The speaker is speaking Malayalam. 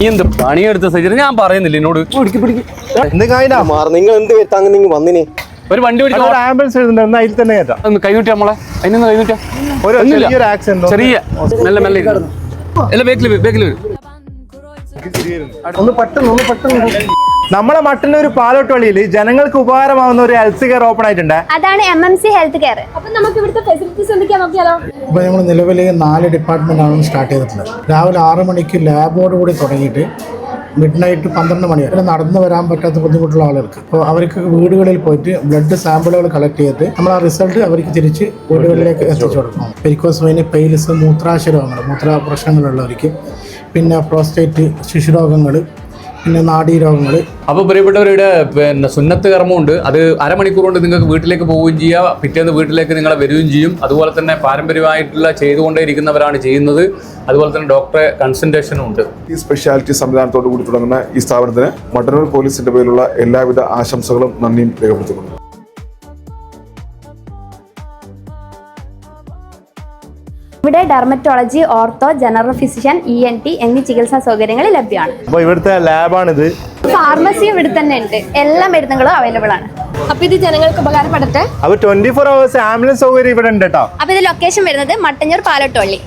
എന്ത് പണിയെടുത്ത സജ്ജന ഞാൻ പറയുന്നില്ല എന്നോട് നിങ്ങൾ എന്ത് അങ്ങനെ വന്നിനെ ഒരു വണ്ടി ആംബുലൻസ് എഴുതുന്നുണ്ട് അതിൽ തന്നെ കയറ്റാം. കൈവിട്ട നമ്മളെ അതിനൊന്ന് കൈവിട്ട ഒരു ആക്സിഡന്റ് ചെറിയ മെല്ലെ മെല്ലെ എല്ലാം ബേക്കിൽ വരും ഒന്ന് പെട്ടെന്ന് നമ്മളെ മട്ടന്നൂർ പാലോട്ടുപള്ളിയിൽ ജനങ്ങൾക്ക് ഉപകാരമാവുന്ന ഒരു ഹെൽത്ത് കെയർ ഓപ്പൺ ആയിട്ടുണ്ട്. അതാണ് MMC ഹെൽത്ത് കെയർ. അപ്പൊ നമുക്ക് ഇവിടുത്തെ ഫെസിലിറ്റീസ് എന്തൊക്കെയാ നോക്കിയാലോ. ഇപ്പൊ നമ്മൾ നിലവിൽ 4 ഡിപ്പാർട്ട്മെന്റ് ആണ് സ്റ്റാർട്ട് ചെയ്തിട്ടുള്ളത്. രാവിലെ 6 മണിക്ക് ലാബോട് കൂടി തുടങ്ങിയിട്ട് മിഡ്നൈറ്റ് 12 മണി വരെ നടന്നു വരാൻ പറ്റാത്ത ബുദ്ധിമുട്ടുള്ള ആളുകൾക്ക് അപ്പോൾ അവർക്ക് വീടുകളിൽ പോയിട്ട് ബ്ലഡ് സാമ്പിളുകൾ കളക്ട് ചെയ്തിട്ട് നമ്മൾ ആ റിസൾട്ട് അവർക്ക് തിരിച്ച് വീടുകളിലേക്ക് എത്തിച്ചു കൊടുക്കണം. വെരിക്കോസ് വെയിൻ, പെയിൽസ്, മൂത്രാശയ രോഗങ്ങൾ, മൂത്ര പ്രശ്നങ്ങളുള്ളവർക്ക്, പിന്നെ പ്രോസ്റ്റേറ്റ്, ശിശുരോഗങ്ങൾ, പിന്നെ നാഡീരോഗങ്ങൾ. അപ്പോൾ പ്രിയപ്പെട്ടവരുടെ പിന്നെ സുന്നത്ത് കർമ്മമുണ്ട്. അത് അരമണിക്കൂർ കൊണ്ട് നിങ്ങൾക്ക് വീട്ടിലേക്ക് പോവുകയും ചെയ്യുക, പിറ്റേന്ന് വീട്ടിലേക്ക് നിങ്ങളെ വരികയും ചെയ്യും. അതുപോലെ തന്നെ പാരമ്പര്യമായിട്ടുള്ള ചെയ്തുകൊണ്ടേയിരിക്കുന്നവരാണ് ചെയ്യുന്നത്. അതുപോലെ തന്നെ ഡോക്ടറെ കൺസൾട്ടേഷനും ഉണ്ട്. ഈ സ്പെഷ്യാലിറ്റി സംവിധാനത്തോടു കൂടി തുടങ്ങുന്ന ഈ സ്ഥാപനത്തിന് മട്ടന്നൂർ പോലീസിന്റെ പേരിലുള്ള എല്ലാവിധ ആശംസകളും നന്ദിയും രേഖപ്പെടുത്തുന്നു. ഇവിടെ dermatology, ortho, general physician, ENT എന്നീ ചികിത്സാ സൗകര്യങ്ങൾ ലഭ്യമാണ്. അപ്പോൾ ഇവിടുത്തെ ലാബാണിത്. ഫാർമസി ഇവിടെ തന്നെ ഉണ്ട്. എല്ലാ മരുന്നുകളും അവൈലബിൾ ആണ്. അപ്പൊ ഇത് ജനങ്ങൾക്ക് ഉപകാരപ്പെടട്ടെ. അപ്പൊ 24 hours ആംബുലൻസ് സൗകര്യം ഇവിടെ ഉണ്ട് കേട്ടോ. അപ്പൊ ഇത് ലൊക്കേഷൻ വരുന്നത് മട്ടന്നൂർ പാലോട്ടുപള്ളി.